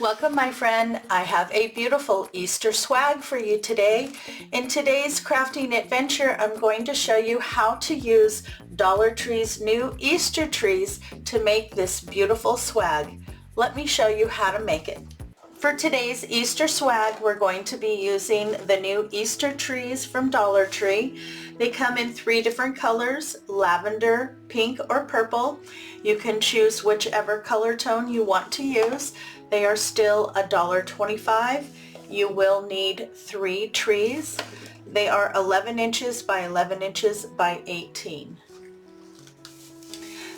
Welcome, my friend. I have a beautiful Easter swag for you today. In today's crafting adventure, I'm going to show you how to use Dollar Tree's new Easter trees to make this beautiful swag. Let me show you how to make it. For today's Easter swag, we're going to be using the new Easter trees from Dollar Tree. They come in 3 different colors: lavender, pink, or purple. You can choose whichever color tone you want to use. They are still $1.25. You will need 3 trees. They are 11 inches by 11 inches by 18.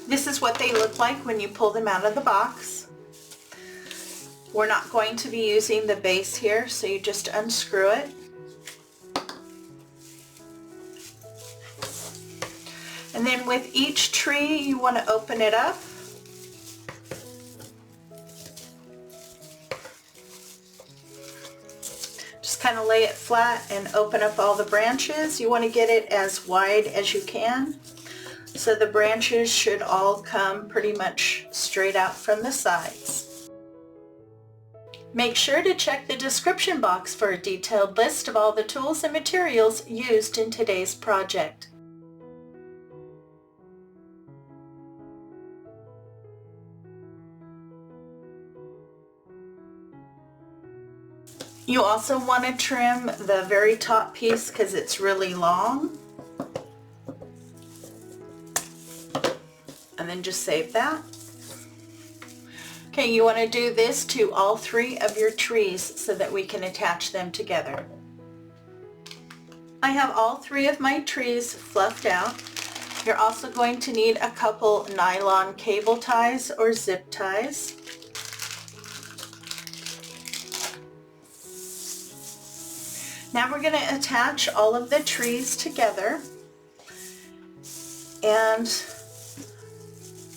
This is what they look like when you pull them out of the box. We're not going to be using the base here, so you just unscrew it. And then with each tree, you want to open it up. Just kind of lay it flat and open up all the branches. You want to get it as wide as you can. So the branches should all come pretty much straight out from the sides. Make sure to check the description box for a detailed list of all the tools and materials used in today's project. You also want to trim the very top piece because it's really long. And then just save that. Okay, you want to do this to all 3 of your trees so that we can attach them together. I have all 3 of my trees fluffed out. You're also going to need a couple nylon cable ties or zip ties. Now we're going to attach all of the trees together, and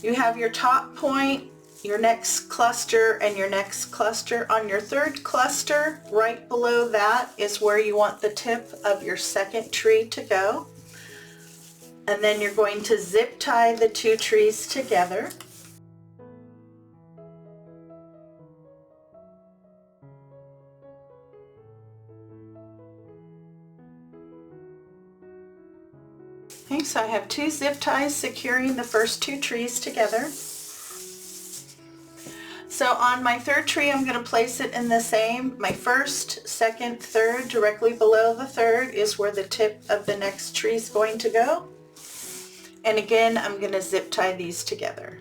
you have your top point, your next cluster, and your next cluster. On your 3rd cluster, right below that is where you want the tip of your 2nd tree to go. And then you're going to zip tie the 2 trees together. Okay, so I have 2 zip ties securing the first 2 trees together. So on my 3rd tree, I'm going to place it in the same. My 1st, 2nd, 3rd, directly below the 3rd is where the tip of the next tree is going to go. And again, I'm going to zip tie these together.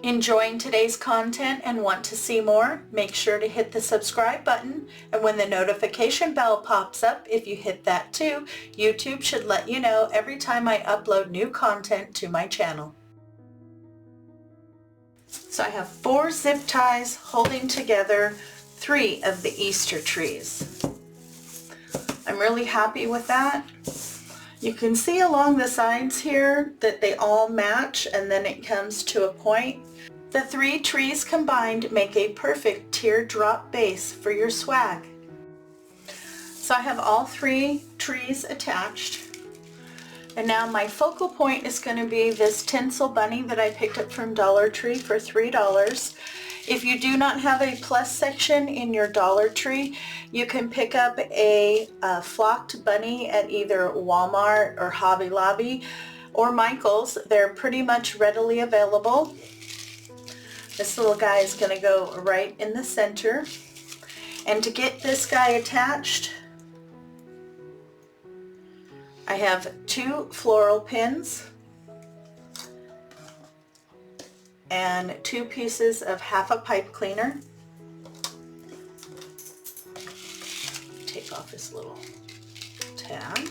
Enjoying today's content and want to see more? Make sure to hit the subscribe button, and when the notification bell pops up, if you hit that too, YouTube should let you know every time I upload new content to my channel. So I have 4 zip ties holding together 3 of the Easter trees. I'm really happy with that. You can see along the sides here that they all match, and then it comes to a point. The 3 trees combined make a perfect teardrop base for your swag. So I have all 3 trees attached. And now my focal point is going to be this tinsel bunny that I picked up from Dollar Tree for $3. If you do not have a plus section in your Dollar Tree, you can pick up a flocked bunny at either Walmart or Hobby Lobby or Michael's. They're pretty much readily available. This little guy is going to go right in the center. And to get this guy attached, I have 2 floral pins and 2 pieces of half a pipe cleaner. Take off this little tag.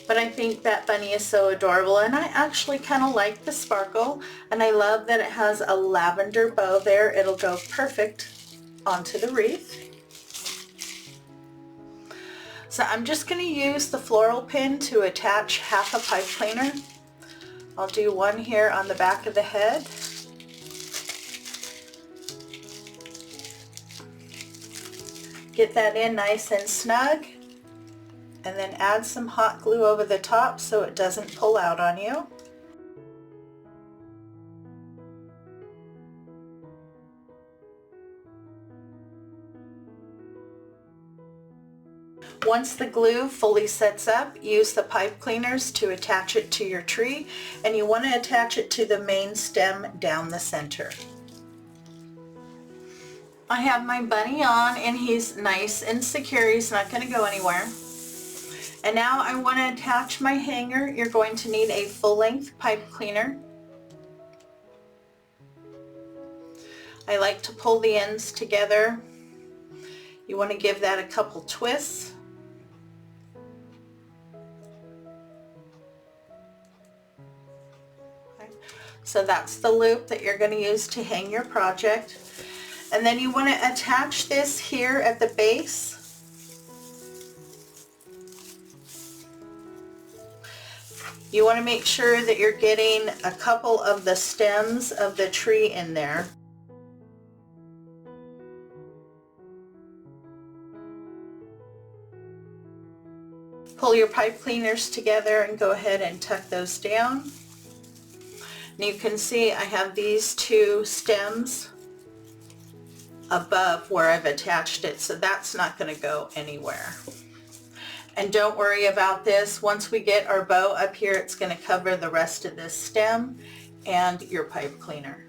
But I think that bunny is so adorable, and I actually kind of like the sparkle, and I love that it has a lavender bow there. It'll go perfect onto the wreath. So I'm just going to use the floral pin to attach half a pipe cleaner. I'll do one here on the back of the head. Get that in nice and snug, and then add some hot glue over the top so it doesn't pull out on you. Once the glue fully sets up, use the pipe cleaners to attach it to your tree, and you want to attach it to the main stem down the center. I have my bunny on and he's nice and secure. He's not going to go anywhere. And now I want to attach my hanger. You're going to need a full-length pipe cleaner. I like to pull the ends together. You want to give that a couple twists. Okay. So that's the loop that you're going to use to hang your project. And then you want to attach this here at the base. You want to make sure that you're getting a couple of the stems of the tree in there. Pull your pipe cleaners together and go ahead and tuck those down. And you can see I have these two stems above where I've attached it, so that's not going to go anywhere. And don't worry about this. Once we get our bow up here, it's going to cover the rest of this stem and your pipe cleaner.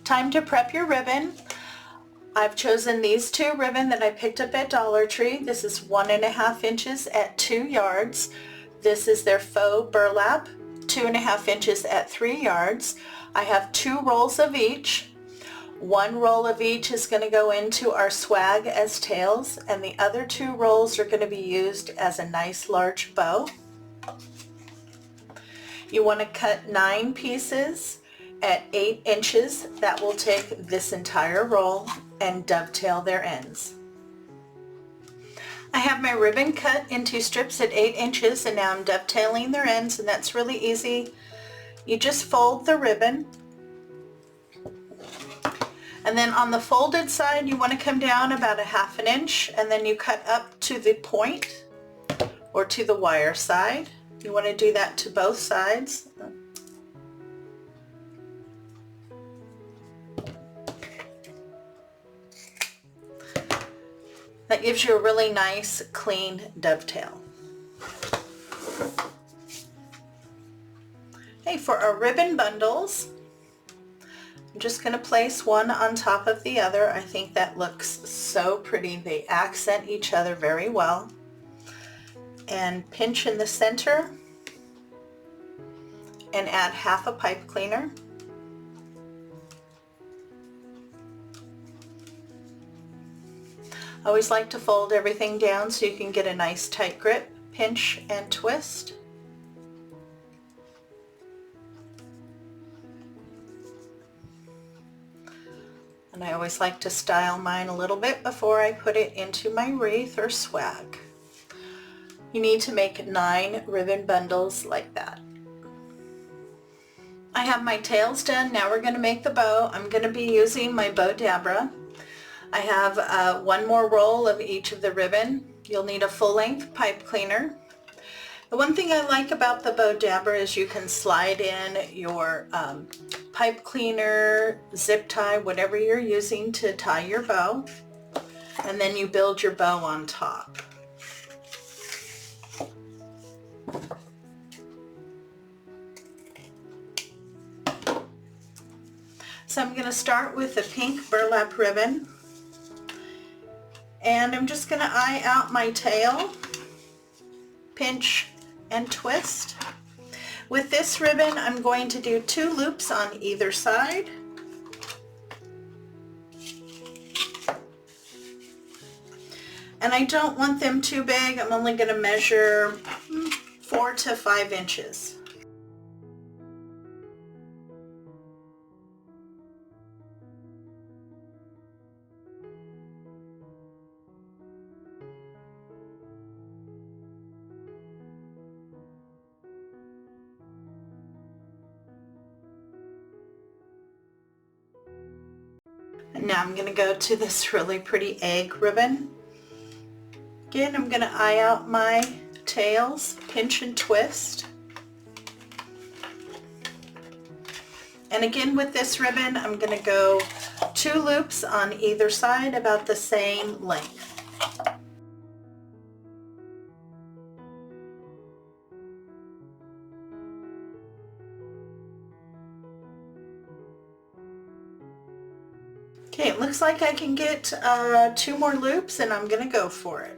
Time to prep your ribbon. I've chosen these two ribbon that I picked up at Dollar Tree. This is 1.5 inches at 2 yards. This is their faux burlap, 2.5 inches at 3 yards. I have 2 rolls of each. 1 roll of each is going to go into our swag as tails, and the other 2 rolls are going to be used as a nice large bow. You want to cut 9 pieces at 8 inches. That will take this entire roll and dovetail their ends. I have my ribbon cut into strips at 8 inches, and now I'm dovetailing their ends, and that's really easy. You just fold the ribbon. And then on the folded side, you want to come down about 1/2 inch, and then you cut up to the point or to the wire side. You want to do that to both sides. That gives you a really nice, clean dovetail. Okay, for our ribbon bundles, I'm just going to place one on top of the other. I think that looks so pretty. They accent each other very well. And pinch in the center and add 1/2 a pipe cleaner. I always like to fold everything down so you can get a nice tight grip, pinch and twist. And I always like to style mine a little bit before I put it into my wreath or swag. You need to make 9 ribbon bundles like that. I have my tails done. Now we're going to make the bow. I'm going to be using my bow dabra. I have 1 more roll of each of the ribbon. You'll need a full-length pipe cleaner. The one thing I like about the bow dabra is you can slide in your pipe cleaner, zip tie, whatever you're using to tie your bow, and then you build your bow on top. So I'm going to start with the pink burlap ribbon, and I'm just going to eye out my tail, pinch and twist. With this ribbon, I'm going to do 2 loops on either side. And I don't want them too big. I'm only going to measure 4 to 5 inches. And now I'm going to go to this really pretty egg ribbon. Again, I'm going to eye out my tails, pinch and twist. And again with this ribbon, I'm going to go 2 loops on either side about the same length. Okay, it looks like I can get 2 more loops, and I'm gonna go for it.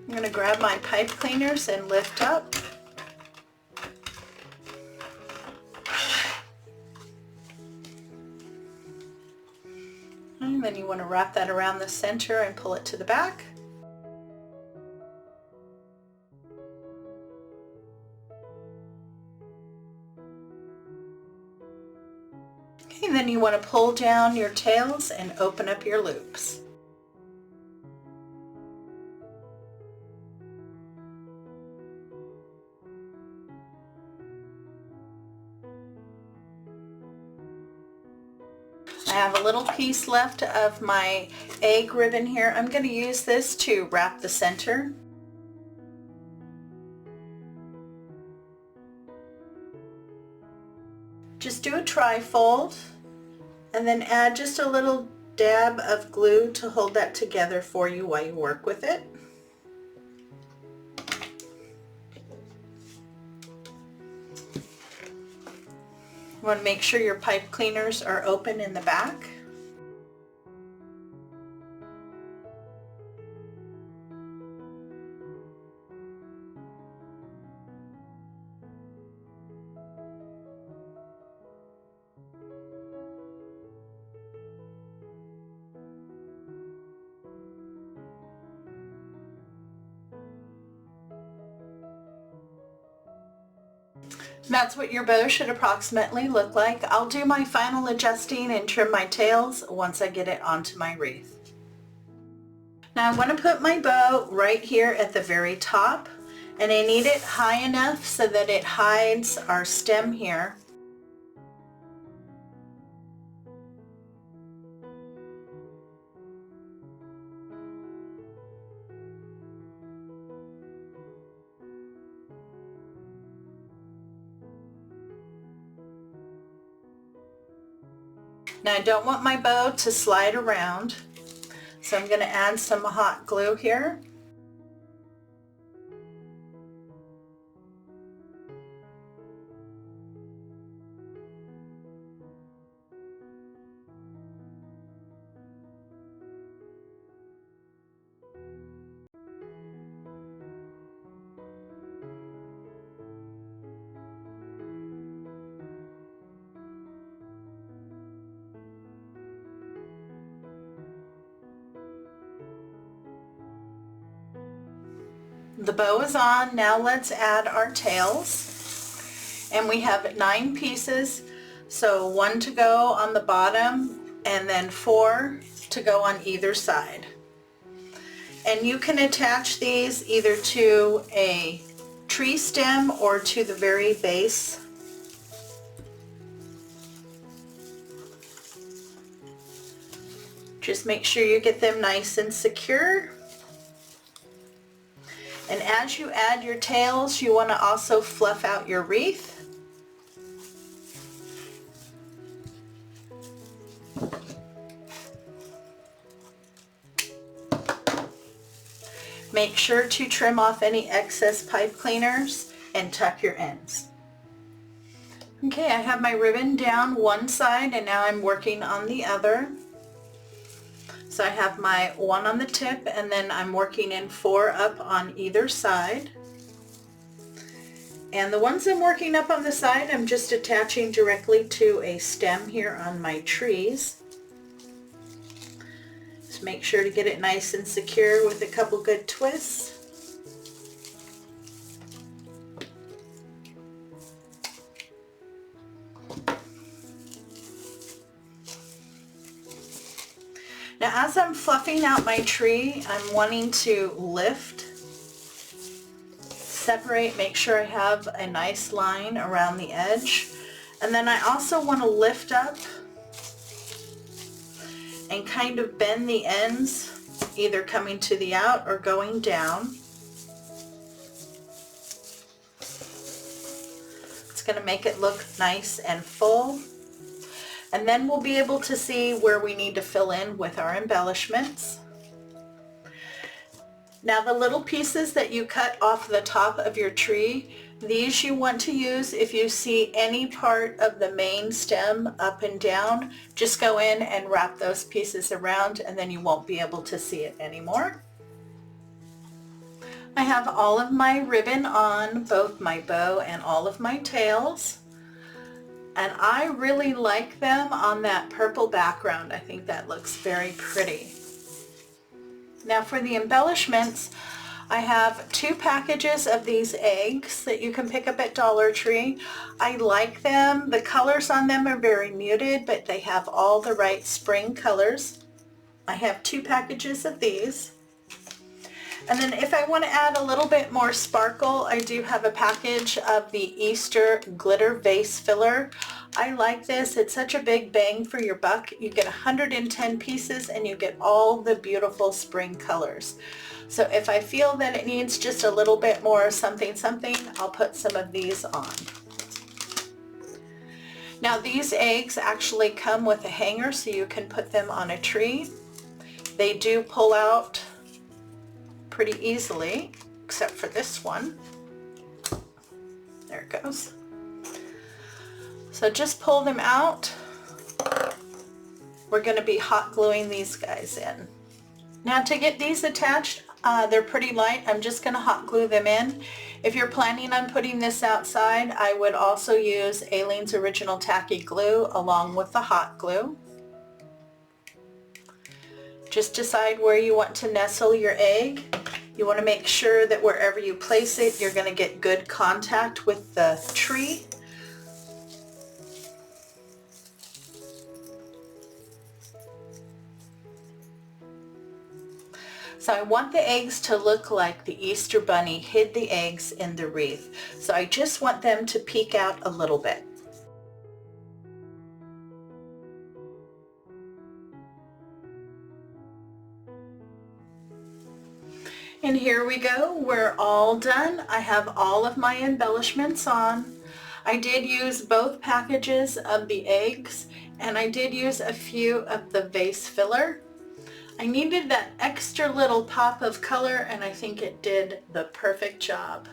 I'm gonna grab my pipe cleaners and lift up. And then you want to wrap that around the center and pull it to the back. Okay, and then you want to pull down your tails and open up your loops. I have a little piece left of my egg ribbon here. I'm going to use this to wrap the center. Just do a tri-fold and then add just a little dab of glue to hold that together for you while you work with it. You want to make sure your pipe cleaners are open in the back. That's what your bow should approximately look like. I'll do my final adjusting and trim my tails once I get it onto my wreath. Now I want to put my bow right here at the very top, and I need it high enough so that it hides our stem here. Now I don't want my bow to slide around, so I'm going to add some hot glue here. The bow is on. Now let's add our tails. And we have 9 pieces, so 1 to go on the bottom and then 4 to go on either side. And you can attach these either to a tree stem or to the very base. Just make sure you get them nice and secure. And as you add your tails, you want to also fluff out your wreath. Make sure to trim off any excess pipe cleaners and tuck your ends. Okay, I have my ribbon down one side and now I'm working on the other. So I have my 1 on the tip and then I'm working in 4 up on either side. And the ones I'm working up on the side, I'm just attaching directly to a stem here on my trees. Just make sure to get it nice and secure with a couple good twists. Now as I'm fluffing out my tree, I'm wanting to lift, separate, make sure I have a nice line around the edge. And then I also want to lift up and kind of bend the ends, either coming to the out or going down. It's going to make it look nice and full. And then we'll be able to see where we need to fill in with our embellishments. Now the little pieces that you cut off the top of your tree, these you want to use if you see any part of the main stem up and down. Just go in and wrap those pieces around and then you won't be able to see it anymore. I have all of my ribbon on both my bow and all of my tails. And I really like them on that purple background. I think that looks very pretty. Now for the embellishments, I have 2 packages of these eggs that you can pick up at Dollar Tree. I like them. The colors on them are very muted, but they have all the right spring colors. I have 2 packages of these. And then if I want to add a little bit more sparkle, I do have a package of the Easter glitter vase filler. I like this. It's such a big bang for your buck. You get 110 pieces and you get all the beautiful spring colors. So if I feel that it needs just a little bit more something, I'll put some of these on. Now these eggs actually come with a hanger so you can put them on a tree. They do pull out pretty easily, except for this one. There it goes. So just pull them out. We're going to be hot gluing these guys in. Now to get these attached, they're pretty light. I'm just going to hot glue them in. If you're planning on putting this outside, I would also use Aleene's Original Tacky Glue along with the hot glue. Just decide where you want to nestle your egg. You want to make sure that wherever you place it, you're going to get good contact with the tree. So I want the eggs to look like the Easter Bunny hid the eggs in the wreath. So I just want them to peek out a little bit. And here we go, we're all done. I have all of my embellishments on. I did use both packages of the eggs and I did use a few of the vase filler. I needed that extra little pop of color and I think it did the perfect job.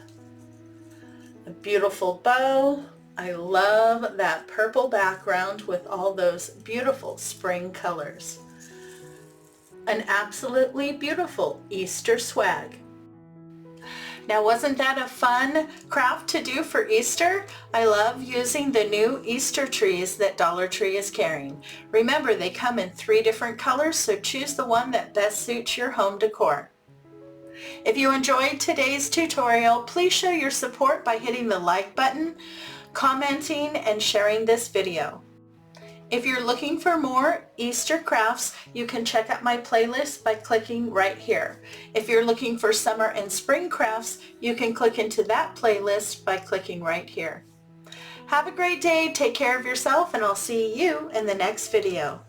A beautiful bow. I love that purple background with all those beautiful spring colors. An absolutely beautiful Easter swag. Now wasn't that a fun craft to do for Easter? I love using the new Easter trees that Dollar Tree is carrying. Remember, they come in 3 different colors, so choose the one that best suits your home decor. If you enjoyed today's tutorial, please show your support by hitting the like button, commenting, and sharing this video. If you're looking for more Easter crafts, you can check out my playlist by clicking right here. If you're looking for summer and spring crafts, you can click into that playlist by clicking right here. Have a great day, take care of yourself, and I'll see you in the next video.